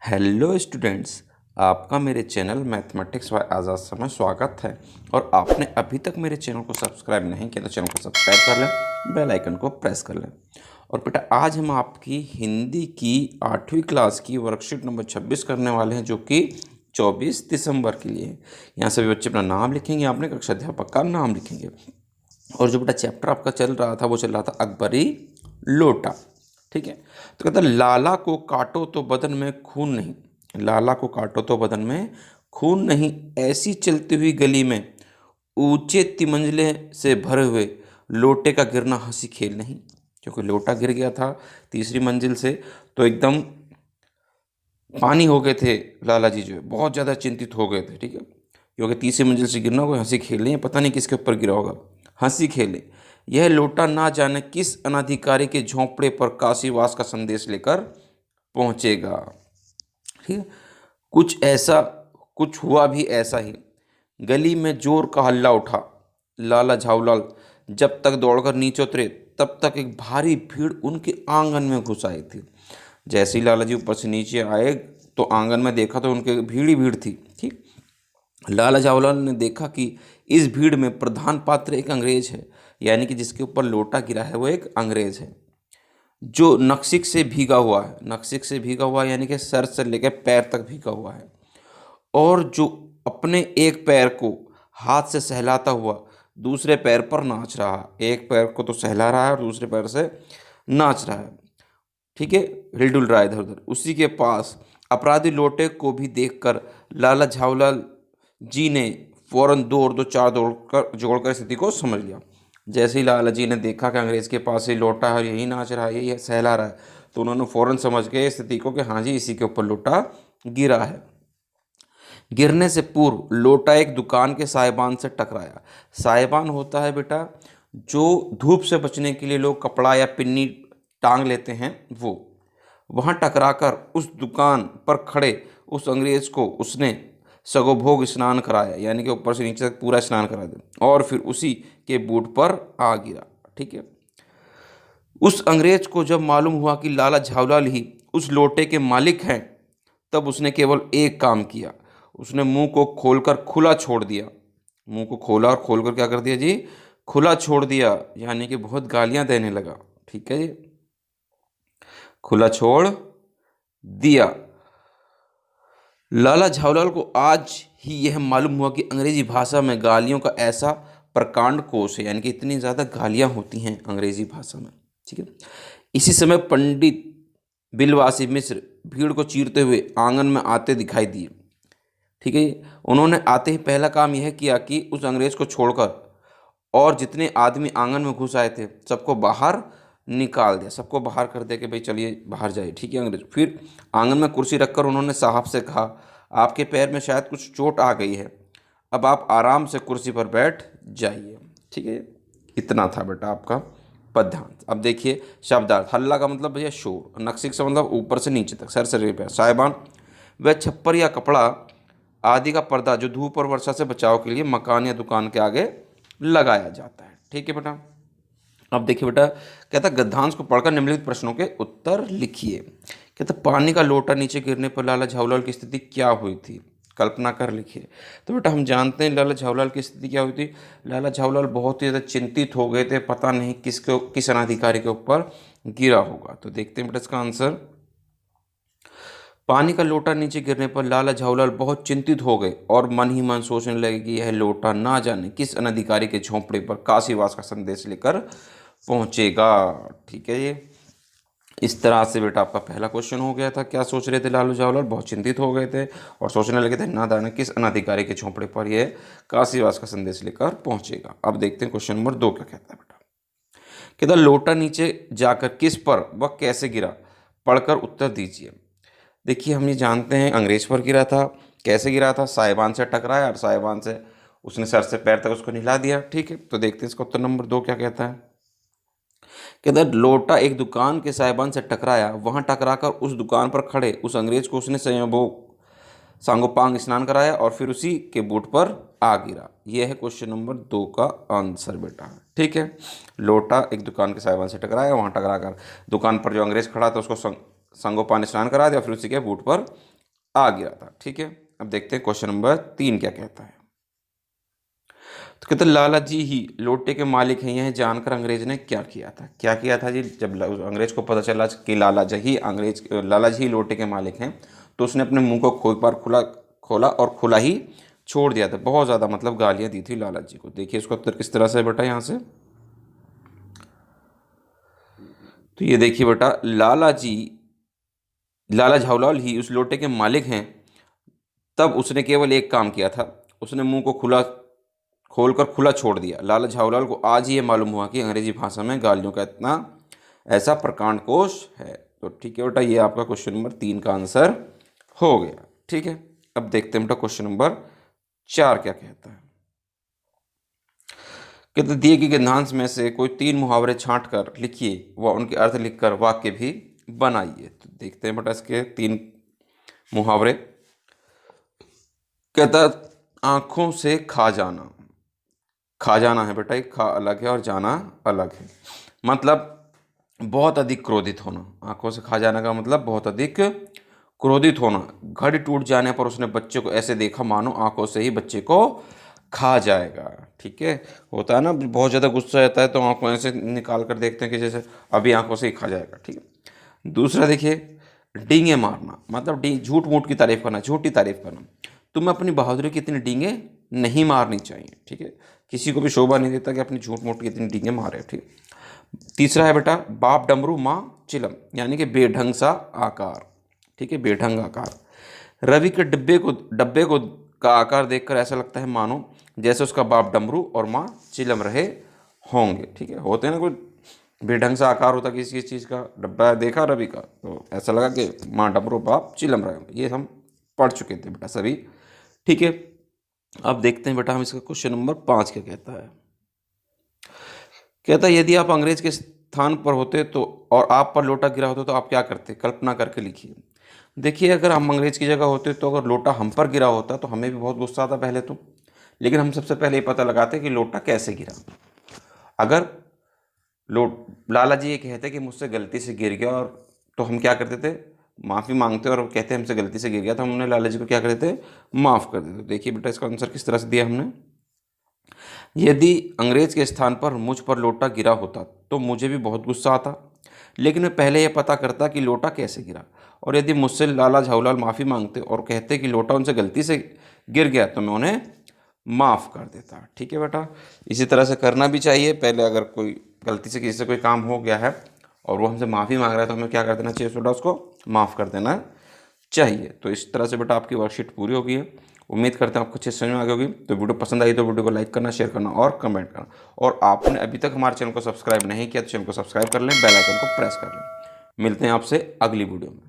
Hello students, आपका मेरे channel mathematics bye आज़ाद में स्वागत है। और आपने अभी तक मेरे चैनल को सब्सक्राइब नहीं किया तो चैनल को सब्सक्राइब कर लें, बेल आइकन को प्रेस कर लें। और बेटा आज हम आपकी हिंदी की 8वीं क्लास की वर्कशीट नंबर 26 करने वाले हैं, जो कि 24 दिसंबर के लिए है। यहाँ सभी बच्चे अपना नाम लिखेंगे, आपने कक्षा अध्यापक का नाम लिखेंगे। और जो बेटा चैप्टर आपका चल रहा था वो चल रहा था अकबरी लोटा। ठीक है, तो कहता है लाला को काटो तो बदन में खून नहीं, लाला को काटो तो बदन में खून नहीं, ऐसी चलती हुई गली में ऊंचे तिमंजले से भरे हुए लोटे का गिरना हंसी खेल नहीं। क्योंकि लोटा गिर गया था तीसरी मंजिल से, तो एकदम पानी हो गए थे लाला जी, जो है बहुत ज़्यादा चिंतित हो गए थे। ठीक है, क्योंकि तीसरी मंजिल से गिरना कोई हंसी खेल नहीं है, पता नहीं किसके ऊपर गिरा होगा, हंसी खेले। यह लोटा ना जाने किस अनाधिकारी के झोंपड़े पर काशीवास का संदेश लेकर पहुंचेगा। ठीक है, कुछ हुआ भी ऐसा ही। गली में जोर का हल्ला उठा। लाला झावलाल जब तक दौड़कर नीचे उतरे तब तक एक भारी भीड़ उनके आंगन में घुस आई थी। जैसे ही लाला जी ऊपर से नीचे आए तो आंगन में देखा तो उनके भीड़ ही भीड़ थी। ठीक, लाला झावलाल ने देखा कि इस भीड़ में प्रधान पात्र एक अंग्रेज है, यानी कि जिसके ऊपर लोटा गिरा है वो एक अंग्रेज है, जो नक्सिक से भीगा हुआ है। नक्सिक से भीगा हुआ यानी कि सर से लेकर पैर तक भीगा हुआ है, और जो अपने एक पैर को हाथ से सहलाता हुआ दूसरे पैर पर नाच रहा है। एक पैर को तो सहला रहा है और दूसरे पैर से नाच रहा है। ठीक है, हिलडुल रहा है इधर उधर। उसी के पास अपराधी लोटे को भी देखकर लाला झावलाल जी ने फौरन दो और दो चार जोड़कर स्थिति को समझ लिया। जैसे ही लाला जी ने देखा कि अंग्रेज के पास ही लोटा है, यही नाच रहा है, यही सहला रहा है, तो उन्होंने फौरन समझ गए स्थिति को कि हाँ जी, इसी के ऊपर लोटा गिरा है। गिरने से पूर्व लोटा एक दुकान के साहिबान से टकराया। साहिबान होता है बेटा जो धूप से बचने के लिए लोग कपड़ा या पिन्नी टांग लेते हैं, वो वहाँ टकराकर उस दुकान पर खड़े उस अंग्रेज को उसने सगोभोग स्नान कराया, यानी कि ऊपर से नीचे तक पूरा स्नान करा दिया, और फिर उसी के बूट पर आ गिरा। ठीक है, उस अंग्रेज को जब मालूम हुआ कि लाला झावलाल ही उस लोटे के मालिक हैं, तब उसने केवल एक काम किया, उसने मुंह को खोलकर खुला छोड़ दिया। मुंह को खोला और खोलकर क्या कर दिया जी, खुला छोड़ दिया, यानी कि बहुत गालियां देने लगा। ठीक है जी, खुला छोड़ दिया। लाला झावलाल को आज ही यह मालूम हुआ कि अंग्रेजी भाषा में गालियों का ऐसा प्रकांड कोश है, यानी कि इतनी ज़्यादा गालियाँ होती हैं अंग्रेजी भाषा में। ठीक है, इसी समय पंडित बिलवासी मिश्र भीड़ को चीरते हुए आंगन में आते दिखाई दिए। ठीक है, उन्होंने आते ही पहला काम यह किया कि उस अंग्रेज को छोड़कर और जितने आदमी आंगन में घुस आए थे सबको बाहर निकाल दिया, सबको बाहर कर दिया कि भाई चलिए बाहर जाइए। ठीक है, अंग्रेज फिर आंगन में कुर्सी रखकर उन्होंने साहब से कहा, आपके पैर में शायद कुछ चोट आ गई है, अब आप आराम से कुर्सी पर बैठ जाइए। ठीक है, इतना था बेटा आपका पद्यांश। अब देखिए शब्दार्थ। हल्ला का मतलब भैया शोर, नक्सिक से मतलब ऊपर से नीचे तक, सर से रे पैर। साहिबान वह छप्पर या कपड़ा आदि का पर्दा जो धूप और वर्षा से बचाव के लिए मकान या दुकान के आगे लगाया जाता है। ठीक है बेटा, अब देखिए बेटा, कहता गद्यांश को पढ़कर निम्नलिखित प्रश्नों के उत्तर लिखिए। कहता पानी का लोटा नीचे गिरने पर लाला झावलाल की स्थिति क्या हुई थी, कल्पना कर लिखिए। तो बेटा हम जानते हैं लाला झावलाल की स्थिति क्या हुई थी। लाला झावलाल बहुत ही ज़्यादा चिंतित हो गए थे, पता नहीं किस अनाधिकारी के ऊपर गिरा होगा। तो देखते हैं बेटा इसका आंसर। पानी का लोटा नीचे गिरने पर लाला झावलाल बहुत चिंतित हो गए और मन ही मन सोचने लगे कि यह लोटा ना जाने किस अनाधिकारी के झोंपड़े पर काशीवास का संदेश लेकर पहुंचेगा। ठीक है, ये इस तरह से बेटा आपका पहला क्वेश्चन हो गया था। क्या सोच रहे थे लालू झावलाल, बहुत चिंतित हो गए थे और सोचने लगे थे ना जाने किस अनाधिकारी के झोंपड़े पर यह काशीवास का संदेश लेकर पहुंचेगा। अब देखते हैं क्वेश्चन नंबर 2 क्या कहता है बेटा। कहता लोटा नीचे जाकर किस पर व कैसे गिरा, पढ़कर उत्तर दीजिए। देखिए हम ये जानते हैं अंग्रेज पर गिरा था। कैसे गिरा था, साहिबान से टकराया और साहिबान से उसने सर से पैर तक उसको हिला दिया। ठीक है, तो देखते हैं इसका उत्तर नंबर 2 क्या कहता है। कहता लोटा एक दुकान के साहिबान से टकराया, वहां टकराकर उस दुकान पर खड़े उस अंग्रेज को उसने सांगोपांग स्नान कराया और फिर उसी के बूट पर आ गिरा। यह है क्वेश्चन नंबर 2 का आंसर बेटा। ठीक है, लोटा एक दुकान के साहिबान से टकराया, वहां टकराकर दुकान पर जो अंग्रेज खड़ा था उसको संगोपान स्नान करा दिया, फिर उसी के बूट पर आ गिरा था। ठीक है, अब देखते हैं क्वेश्चन नंबर 3 क्या कहता है। तो कहते लाला जी ही लोटे के मालिक हैं, यह जानकर अंग्रेज ने क्या किया था। क्या किया था जी, जब अंग्रेज को पता चला कि लाला जी ही लोटे के मालिक हैं, तो उसने अपने मुंह को एक बार खोला और खुला ही छोड़ दिया था। बहुत ज़्यादा मतलब गालियाँ दी थी लाला जी को। देखिए इसका उत्तर किस तरह से है बेटा यहाँ से। तो ये देखिए बेटा, लाला झावलाल ही उस लोटे के मालिक हैं, तब उसने केवल एक काम किया था, उसने मुंह को खोलकर खुला छोड़ दिया। लाला झावलाल को आज ही ये मालूम हुआ कि अंग्रेजी भाषा में गालियों का इतना ऐसा प्रकांड कोश है। तो ठीक है बेटा, ये आपका क्वेश्चन नंबर 3 का आंसर हो गया। ठीक है, अब देखते हैं बेटा क्वेश्चन नंबर 4 क्या कहता है। कहते दिए गए गद्यांश में से कोई 3 मुहावरे छांट कर लिखिए व उनके अर्थ लिखकर वाक्य भी बनाइए। तो देखते हैं बेटा इसके 3 मुहावरे। कहता आंखों से खा जाना। खा जाना है बेटा, एक खा अलग है और जाना अलग है। मतलब बहुत अधिक क्रोधित होना। आंखों से खा जाने का मतलब बहुत अधिक क्रोधित होना। घड़ी टूट जाने पर उसने बच्चे को ऐसे देखा मानो आंखों से ही बच्चे को खा जाएगा। ठीक है, होता है ना, बहुत ज़्यादा गुस्सा आता है तो आंखों ऐसे निकाल कर देखते हैं कि जैसे अभी आंखों से ही खा जाएगा। ठीक है, दूसरा देखिए, डींगे मारना। मतलब झूठ मूठ की तारीफ करना, झूठी तारीफ करना। तुम्हें अपनी बहादुरी की इतनी डींगे नहीं मारनी चाहिए। ठीक है, किसी को भी शोभा नहीं देता कि अपनी झूठ मूठ की इतनी डींगे मारे। ठीक, तीसरा है बेटा, बाप डमरू माँ चिलम, यानी कि बेढंग सा आकार। ठीक है, बेढंग आकार। रवि के डब्बे को का आकार देखकर ऐसा लगता है मानो जैसे उसका बाप डमरू और माँ चिलम रहे होंगे। ठीक है, होते हैं ना, कोई बेढंग सा आकार होता किसी चीज़ का। डब्बा देखा रवि का तो ऐसा लगा कि माँ डमरू बाप चिलम रहे होंगे। ये हम पढ़ चुके थे बेटा सभी। ठीक है, अब देखते हैं बेटा हम इसका क्वेश्चन नंबर 5 क्या कहता है। कहता है यदि आप अंग्रेज के स्थान पर होते तो और आप पर लोटा गिरा होता तो आप क्या करते, कल्पना करके लिखिए। देखिए, अगर हम अंग्रेज की जगह होते तो अगर लोटा हम पर गिरा होता तो हमें भी बहुत गुस्सा आता पहले तो, लेकिन हम सबसे पहले ये पता लगाते कि लोटा कैसे गिरा। अगर लाला जी ये कहते कि मुझसे गलती से गिर गया, और तो हम क्या करते थे, माफ़ी मांगते और कहते हमसे गलती से गिर गया, तो हमने लाला जी को क्या करते थे, माफ़ कर देते। देखिए बेटा इसका आंसर किस तरह से दिया हमने। यदि अंग्रेज के स्थान पर मुझ पर लोटा गिरा होता तो मुझे भी बहुत गुस्सा आता, लेकिन मैं पहले यह पता करता कि लोटा कैसे गिरा। और यदि मुझसे लाला झावलाल माफ़ी मांगते और कहते कि लोटा उनसे गलती से गिर गया तो मैं उन्हें माफ़ कर देता। ठीक है बेटा, इसी तरह से करना भी चाहिए। पहले अगर कोई गलती से किसी से कोई काम हो गया है और वो हमसे माफ़ी मांग रहा है तो हमें क्या कर देना चाहिए, बेटा उसको माफ़ कर देना चाहिए। तो इस तरह से बेटा आपकी वर्कशीट पूरी होगी है। उम्मीद करते हैं आपको अच्छे समझ में आ गई होगी। तो वीडियो पसंद आई तो वीडियो को लाइक करना, शेयर करना और कमेंट करना। और आपने अभी तक हमारे चैनल को सब्सक्राइब नहीं किया तो चैनल को सब्सक्राइब कर लें, बेल आइकन को प्रेस कर लें। मिलते हैं आपसे अगली वीडियो में।